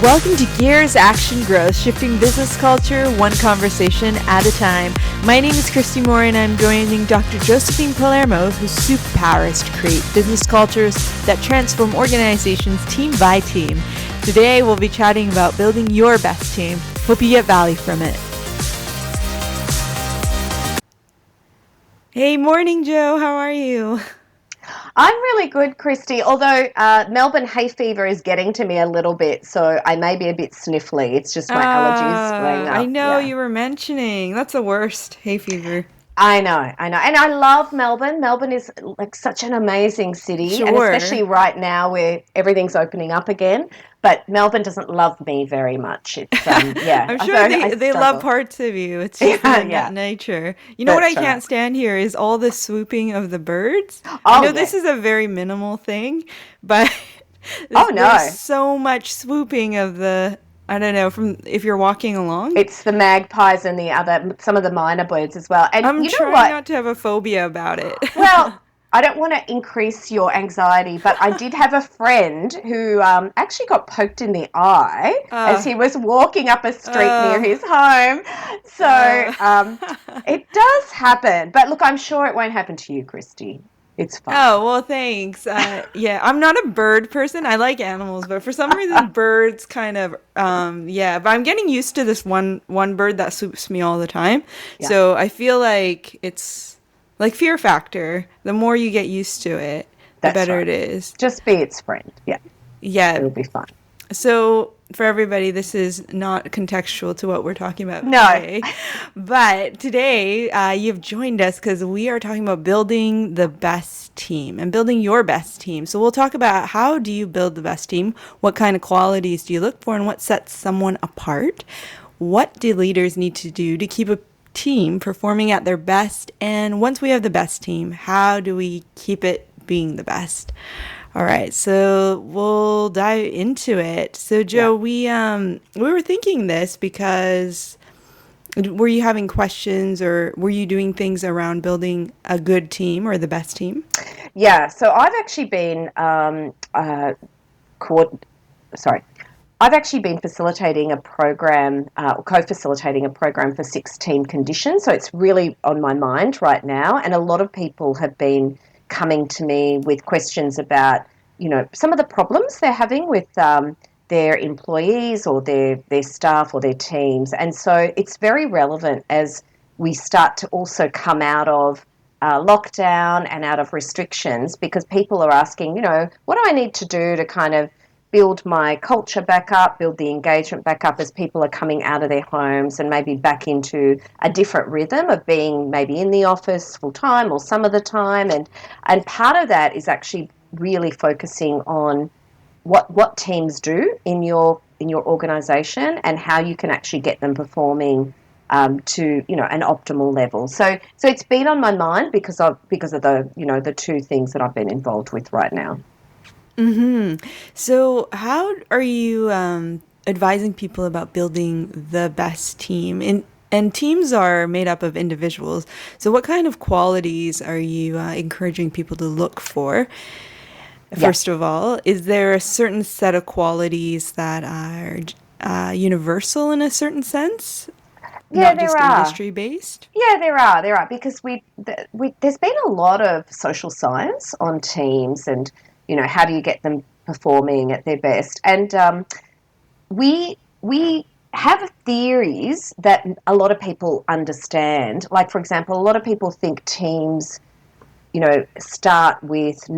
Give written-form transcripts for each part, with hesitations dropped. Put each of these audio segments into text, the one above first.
Welcome to Gears Action Growth, shifting business culture one conversation at a time. My name is Christy Moore and I'm joining Dr. Josephine Palermo, whose superpower is to create business cultures that transform organizations team by team. Today we'll be chatting about building your best team. Hope you get value from it. Hey, morning Joe, how are you? I'm really good, Christy, although Melbourne hay fever is getting to me a little bit, so I may be a bit sniffly. It's just my allergies playing I up. know Yeah. you were mentioning. That's the worst, hay fever. I know. And I love Melbourne. Melbourne is like such an amazing city, and Sure. especially right now where everything's opening up again. But Melbourne doesn't love me very much. It's, yeah, I'm so sure I they love struggle. parts of you. It's just Yeah, that yeah, nature. You know what I that's right. can't stand here is all the swooping of the birds. I Oh, know this is yes. a very minimal thing, but Oh, there's no. so much swooping of the, I don't know, from if you're walking along. It's the magpies and some of the minor birds as well. And I'm you know trying what? not to have a phobia about it. Well, I don't want to increase your anxiety, but I did have a friend who actually got poked in the eye as uh, he was walking up a street near uh, his home. So uh. it does happen. But look, I'm sure it won't happen to you, Christy. It's fine. Oh, well, thanks. Yeah, I'm not a bird person. I like animals, but for some reason, birds kind of, yeah, but I'm getting used to this one bird that swoops me all the time. Yeah, So I feel like it's like fear factor. The more you get used to it, the that's better right. it is. Just be its friend. Yeah, Yeah. it'll be fine. So, for everybody, this is not contextual to what we're talking about No. today. But today, you've joined us because we are talking about building the best team and building your best team. So, we'll talk about how do you build the best team? What kind of qualities do you look for? And what sets someone apart? What do leaders need to do to keep a team performing at their best? And once we have the best team, how do we keep it being the best? All right, so we'll dive into it. So Yeah. Joe, we were thinking this because were you having questions or were you doing things around building a good team or the best team? Yeah. So I've actually been coord- sorry. I've actually been facilitating a program, co-facilitating a program for 16 conditions. So it's really on my mind right now. And a lot of people have been coming to me with questions about, some of the problems they're having with their employees or their staff or their teams. And so it's very relevant as we start to also come out of lockdown and out of restrictions because people are asking, what do I need to do to kind of build my culture back up, build the engagement back up as people are coming out of their homes and maybe back into a different rhythm of being maybe in the office full time or some of the time. And part of that is actually really focusing on what teams do in your organization and how you can actually get them performing to an optimal level. So it's been on my mind because of the two things that I've been involved with right now. So how are you advising people about building the best team? And teams are made up of individuals. So what kind of qualities are you encouraging people to look for? Yeah. First of all, is there a certain set of qualities that are universal in a certain sense, Yeah, not there just are. industry based? Yeah, there are, because there's been a lot of social science on teams, and how do you get them performing at their best, and we have theories that a lot of people understand. Like, for example, a lot of people think teams, start with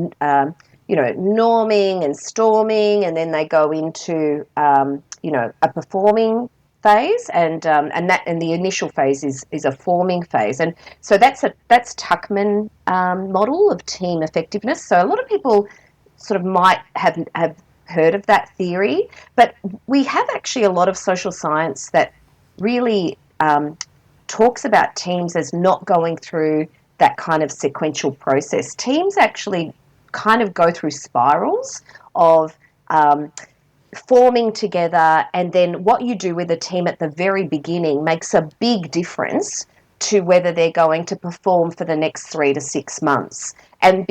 norming and storming, and then they go into a performing phase, and the initial phase is a forming phase, and so that's Tuckman model of team effectiveness. So a lot of people sort of might have heard of that theory, but we have actually a lot of social science that really talks about teams as not going through that kind of sequential process. Teams actually kind of go through spirals of forming together, and then what you do with a team at the very beginning makes a big difference to whether they're going to perform for the next 3 to 6 months. And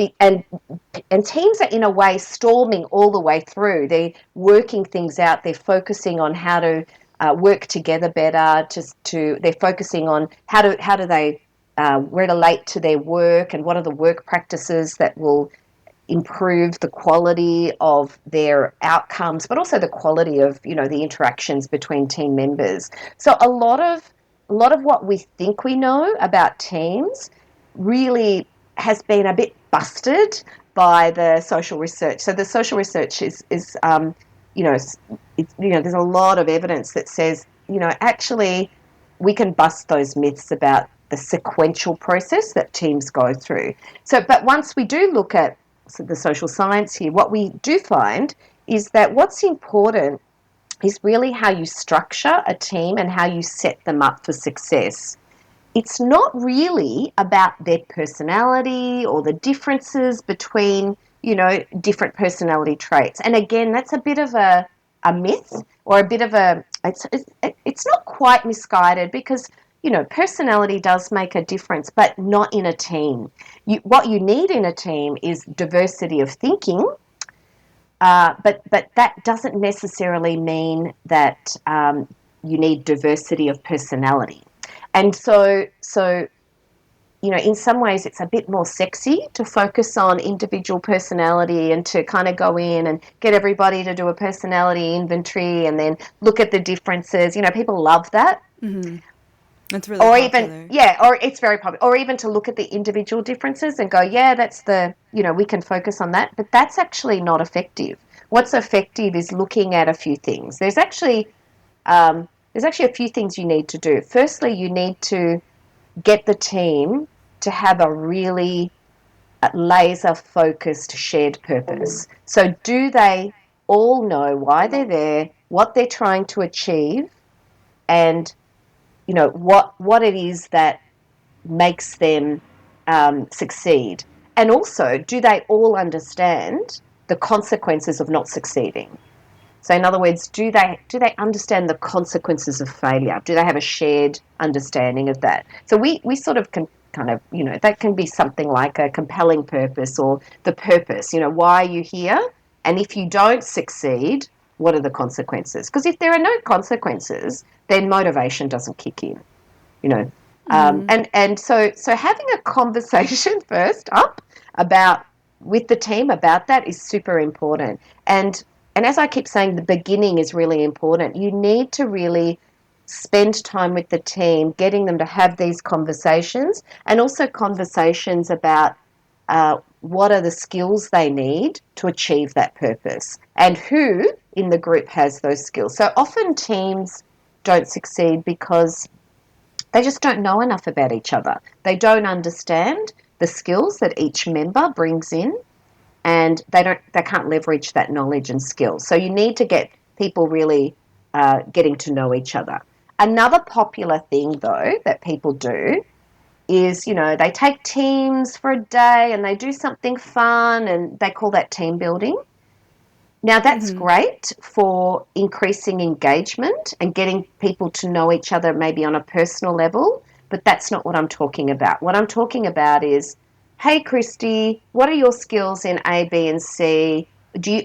teams are in a way storming all the way through. They're working things out. They're focusing on how to work together better. They're focusing on how do they relate to their work, and what are the work practices that will improve the quality of their outcomes, but also the quality of, the interactions between team members. So a lot of what we think we know about teams really has been a bit busted by the social research. So the social research is there's a lot of evidence that says, actually we can bust those myths about the sequential process that teams go through. So, but once we do look at the social science here, what we do find is that what's important is really how you structure a team and how you set them up for success. It's not really about their personality or the differences between, different personality traits. And again, that's a bit of a myth, or a bit of it's not quite misguided, because, personality does make a difference, but not in a team. What you need in a team is diversity of thinking, but that doesn't necessarily mean that you need diversity of personality. And so in some ways it's a bit more sexy to focus on individual personality and to kind of go in and get everybody to do a personality inventory and then look at the differences. People love that. Mm-hmm. That's really or popular. or it's very popular. Or even to look at the individual differences and go, yeah, that's we can focus on that. But that's actually not effective. What's effective is looking at a few things. There's actually a few things you need to do. Firstly, you need to get the team to have a really laser-focused shared purpose. So do they all know why they're there, what they're trying to achieve, and what it is that makes them succeed? And also, do they all understand the consequences of not succeeding? So in other words, do they understand the consequences of failure? Do they have a shared understanding of that? So we sort of can kind of, that can be something like a compelling purpose, or the purpose, why are you here? And if you don't succeed, what are the consequences? Because if there are no consequences, then motivation doesn't kick in, Mm-hmm. and so having a conversation first up with the team about that is super important. And as I keep saying, the beginning is really important. You need to really spend time with the team, getting them to have these conversations, and also conversations about what are the skills they need to achieve that purpose, and who in the group has those skills. So often teams don't succeed because they just don't know enough about each other. They don't understand the skills that each member brings in, and they can't leverage that knowledge and skill. So you need to get people really getting to know each other. Another popular thing, though, that people do is, they take teams for a day and they do something fun, and they call that team building. Now, that's Mm-hmm. great for increasing engagement and getting people to know each other maybe on a personal level, but that's not what I'm talking about. What I'm talking about is, hey, Christy, what are your skills in A, B, and C?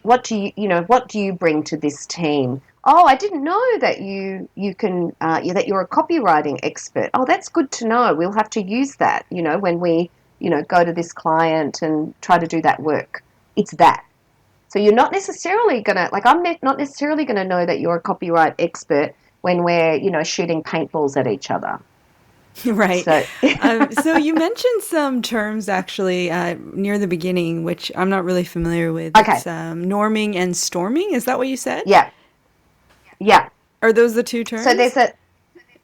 What do you bring to this team? Oh, I didn't know that that you're a copywriting expert. Oh, that's good to know. We'll have to use that, when we, go to this client and try to do that work. It's that. So you're not necessarily I'm not necessarily gonna know that you're a copyright expert when we're, shooting paintballs at each other. Right. So So you mentioned some terms actually near the beginning, which I'm not really familiar with. okay, It's norming and storming. Is that what you said? yeah, yeah. Are those the two So terms? there's a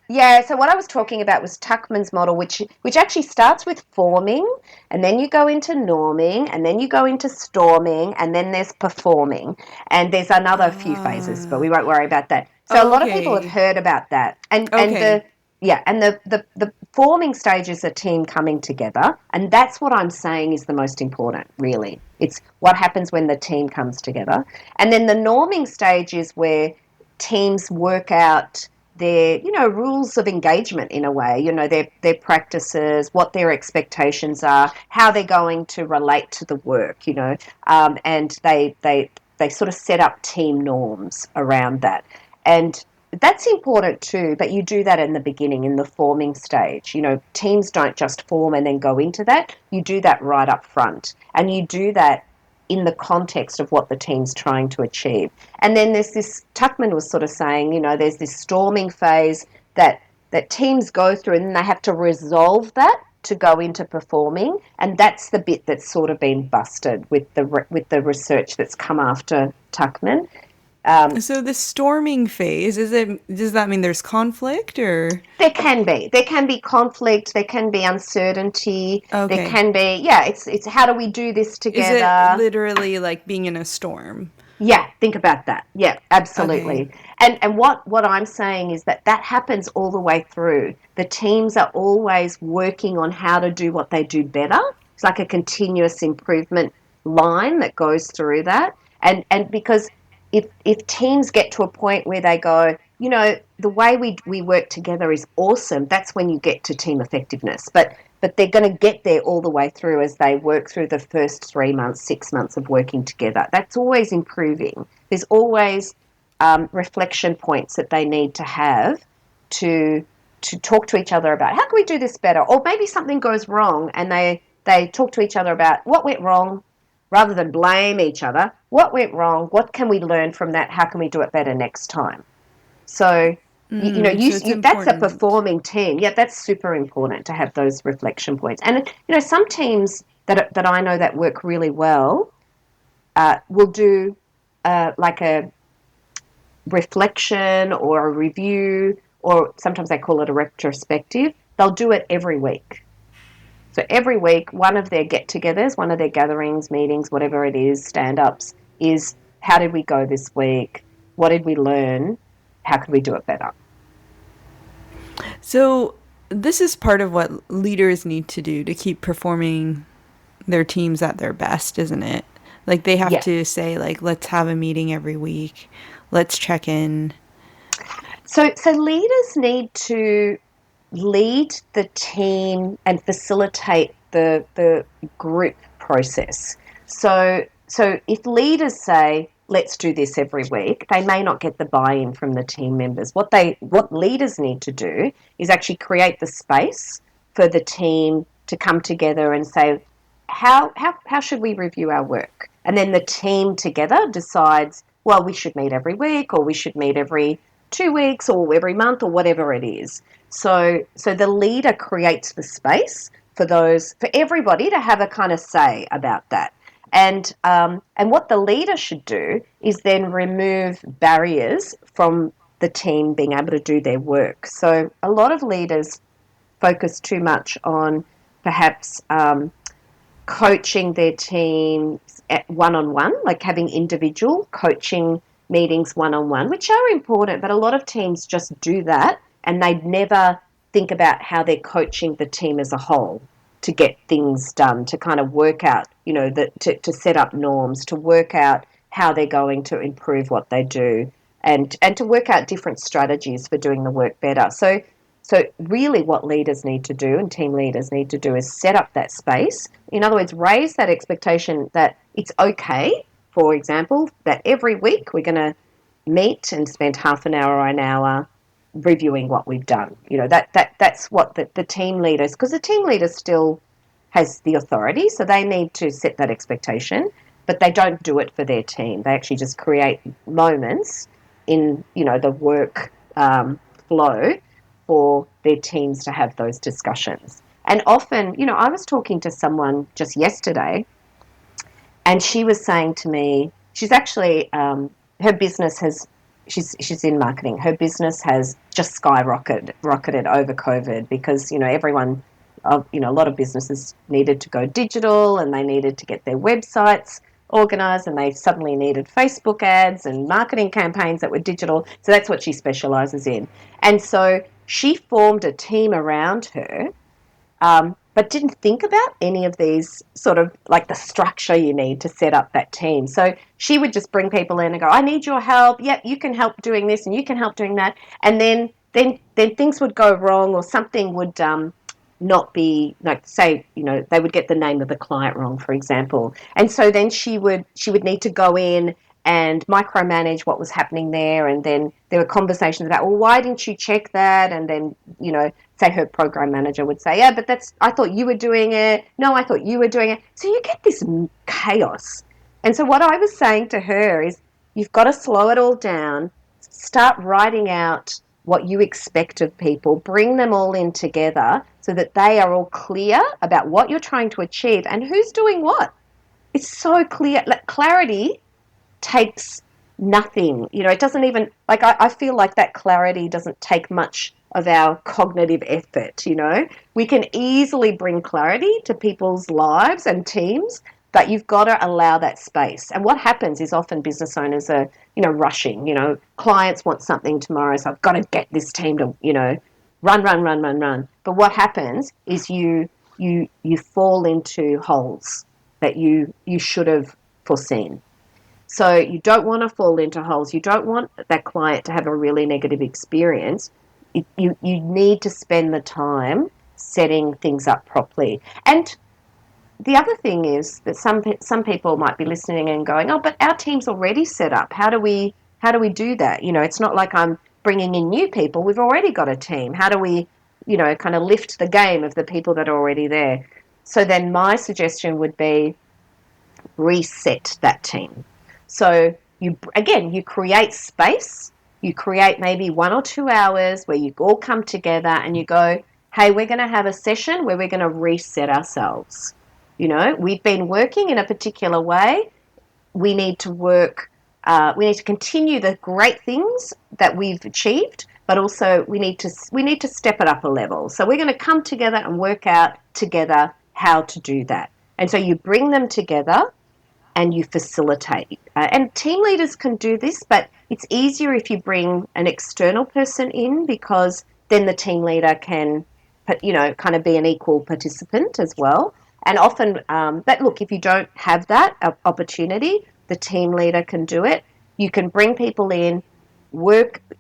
Yeah, so what I was talking about was Tuckman's model, which actually starts with forming, and then you go into norming, and then you go into storming, and then there's performing, and there's another few phases, but we won't worry about that. So a lot of people have Okay. heard about that, and Okay. the forming stage is a team coming together, and that's what I'm saying is the most important. Really, it's what happens when the team comes together, and then the norming stage is where teams work out their rules of engagement in a way, their practices, what their expectations are, how they're going to relate to the work, and they sort of set up team norms around that. And that's important too, but you do that in the beginning, in the forming stage. Teams don't just form and then go into that. You do that right up front, and you do that in the context of what the team's trying to achieve. And then there's this, Tuckman was sort of saying, there's this storming phase that teams go through, and then they have to resolve that to go into performing. And that's the bit that's sort of been busted with the research that's come after Tuckman. So the storming phase, does that mean there's conflict or? There can be conflict, there can be uncertainty, there Okay. can be, yeah, it's how do we do this Is it together? literally like being in a storm? Yeah, think about that. Yeah, Okay. absolutely. And what I'm saying is that happens all the way through. The teams are always working on how to do what they do better. It's like a continuous improvement line that goes through that. And because if teams get to a point where they go, the way we work together is awesome, that's when you get to team effectiveness. But they're going to get there all the way through as they work through the first 3 months, 6 months of working together. That's always improving. There's always reflection points that they need to have to talk to each other about how can we do this better, or maybe something goes wrong and they talk to each other about what went wrong rather than blame each other. What went wrong? What can we learn from that? How can we do it better next time? So, So it's that's a important. performing team. Yeah, that's super important to have those reflection points. And, some teams that I know that work really well will do like a reflection or a review, or sometimes they call it a retrospective. They'll do it every week. So every week, one of their get-togethers, one of their gatherings, meetings, whatever it is, stand-ups, is how did we go this week? What did we learn? How could we do it better? So this is part of what leaders need to do to keep performing their teams at their best, isn't it? Like they have Yeah. to say like let's have a meeting every week. Let's check in. So leaders need to lead the team and facilitate the group process. So if leaders say, let's do this every week, they may not get the buy-in from the team members. What leaders need to do is actually create the space for the team to come together and say, how should we review our work? And then the team together decides, well, we should meet every week, or we should meet every 2 weeks, or every month, or whatever it is. So the leader creates the space for everybody to have a kind of say about that. And what the leader should do is then remove barriers from the team being able to do their work. So a lot of leaders focus too much on perhaps coaching their teams at one-on-one, like having individual coaching meetings one-on-one, which are important, but a lot of teams just do that and they never think about how they're coaching the team as a whole to get things done, to kind of work out, to set up norms, to work out how they're going to improve what they do, and to work out different strategies for doing the work better. So really what leaders need to do and team leaders need to do is set up that space. In other words, raise that expectation that it's okay, for example, that every week we're going to meet and spend half an hour or an hour reviewing what we've done. That's what the team leaders, because the team leader still has the authority, so they need to set that expectation, but they don't do it for their team. They actually just create moments in, the work flow for their teams to have those discussions. And often, I was talking to someone just yesterday, and she was saying to me, she's actually her business has she's in marketing. Her business has just rocketed over COVID because everyone, a lot of businesses needed to go digital and they needed to get their websites organized, and they suddenly needed Facebook ads and marketing campaigns that were digital. So that's what she specializes in. And so she formed a team around her, but didn't think about any of these sort of like the structure you need to set up that team. So she would just bring people in and go, I need your help. Yep, you can help doing this and you can help doing that. And then then things would go wrong, or something would not be, like, say, they would get the name of the client wrong, for example, and so then she would need to go in and micromanage what was happening there, and then there were conversations about, well, why didn't you check that? And then, say her program manager would say, yeah, but I thought you were doing it. No, I thought you were doing it. So you get this chaos. And so what I was saying to her is, you've got to slow it all down, start writing out what you expect of people, bring them all in together so that they are all clear about what you're trying to achieve and who's doing what. It's so clear. Like, clarity takes nothing. It doesn't even, like, I feel like that clarity doesn't take much of our cognitive effort. We can easily bring clarity to people's lives and teams, but you've got to allow that space. And what happens is, often business owners are, rushing. Clients want something tomorrow, so I've got to get this team to, run. But what happens is you fall into holes that you should have foreseen. So you don't want to fall into holes. You don't want that client to have a really negative experience. You need to spend the time setting things up properly. And the other thing is that some people might be listening and going, oh, but our team's already set up. How do we do that? It's not like I'm bringing in new people. We've already got a team. How do we, kind of lift the game of the people that are already there? So then my suggestion would be, reset that team. So you create space. You create maybe 1 or 2 hours where you all come together and you go, hey, we're going to have a session where we're going to reset ourselves. We've been working in a particular way. We need to continue the great things that we've achieved, but also we need to step it up a level. So we're going to come together and work out together how to do that. And so you bring them together and you facilitate. And team leaders can do this, but it's easier if you bring an external person in, because then the team leader can, kind of be an equal participant as well. And often, if you don't have that opportunity, the team leader can do it. You can bring people in,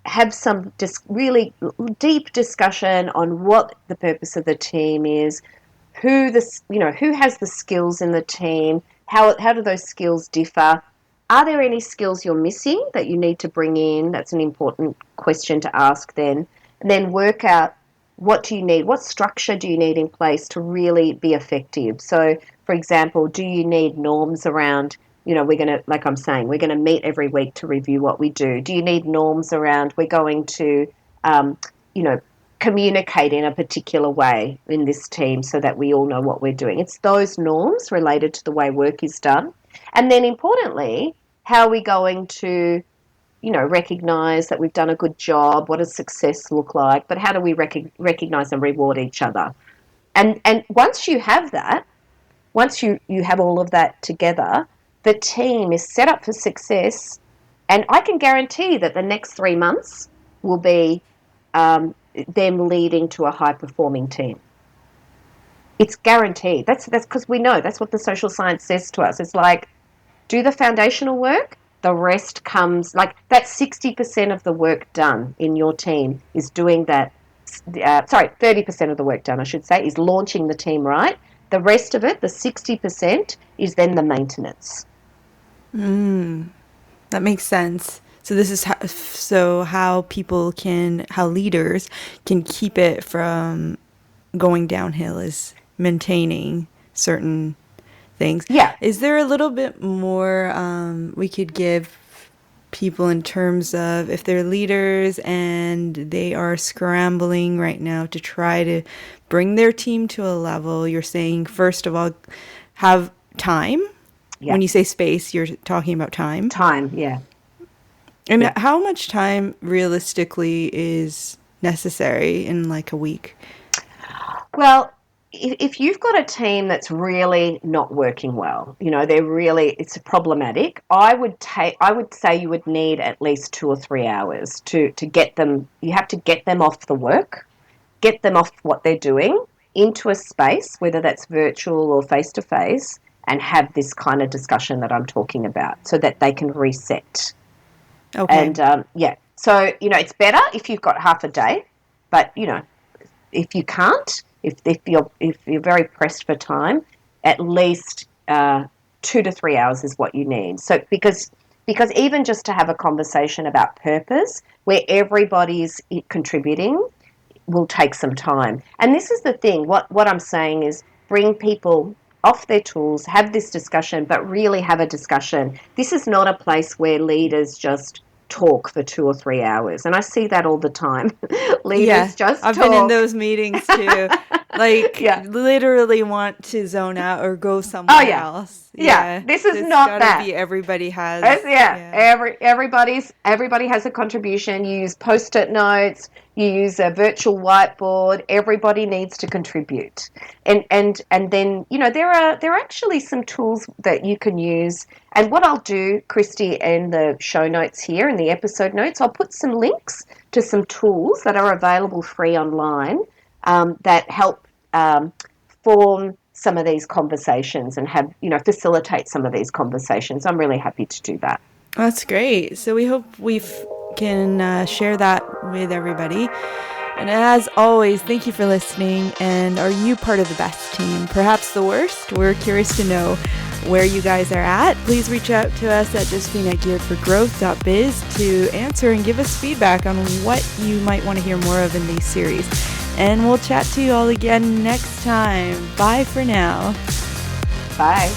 have some really deep discussion on what the purpose of the team is, who has the skills in the team, how do those skills differ? Are there any skills you're missing that you need to bring in? That's an important question to ask then. And then work out, what do you need? What structure do you need in place to really be effective? So, for example, do you need norms around, we're going to, like I'm saying, we're going to meet every week to review what we do. Do you need norms around, we're going to, communicate in a particular way in this team so that we all know what we're doing? It's those norms related to the way work is done. And then importantly, how are we going to, recognise that we've done a good job? What does success look like? But how do we recognise and reward each other? And once you have that, once you have all of that together, the team is set up for success. And I can guarantee that the next 3 months will be them leading to a high-performing team. It's guaranteed. That's because we know that's what the social science says to us. It's like, do the foundational work. The rest comes, like, that's 60% of the work done in your team is doing that. 30% of the work done, I should say, is launching the team right. The rest of it, the 60%, is then the maintenance. That makes sense. So this is how leaders can keep it from going downhill, is maintaining certain things. Yeah. Is there a little bit more we could give people in terms of, if they're leaders and they are scrambling right now to try to bring their team to a level? You're saying, first of all, have time. Yeah. When you say space, you're talking about time. Time, yeah. And how much time realistically is necessary in like a week? Well, if you've got a team that's really not working well, it's problematic, I would say you would need at least 2 or 3 hours to get them. You have to get them off the work, get them off what they're doing into a space, whether that's virtual or face-to-face, and have this kind of discussion that I'm talking about so that they can reset. Okay. And, So, it's better if you've got half a day, but, if you can't, if you're very pressed for time, at least 2 to 3 hours is what you need. So because even just to have a conversation about purpose where everybody's contributing will take some time. And this is the thing. What I'm saying is bring people off their tools, have this discussion, but really have a discussion. This is not a place where leaders just talk for 2 or 3 hours. And I see that all the time. Yeah, Leaders just I've been in talk. those meetings too. Like Yeah. literally want to zone out or go Oh, somewhere yeah. else. Yeah. Yeah. This is It's not gotta that. be everybody has. Yeah, Yeah. everybody has a contribution. You use post-it notes, you use a virtual whiteboard. Everybody needs to contribute, and then there are actually some tools that you can use. And what I'll do, Christy, in the show notes here in the episode notes, I'll put some links to some tools that are available free online that help form some of these conversations and have, facilitate some of these conversations. I'm really happy to do that. That's great. So we hope we can share that with everybody. And as always, thank you for listening. And are you part of the best team? Perhaps the worst? We're curious to know where you guys are at. Please reach out to us at josephine@gearedforgrowth.biz to answer and give us feedback on what you might want to hear more of in these series. And we'll chat to you all again next time. Bye for now. Bye.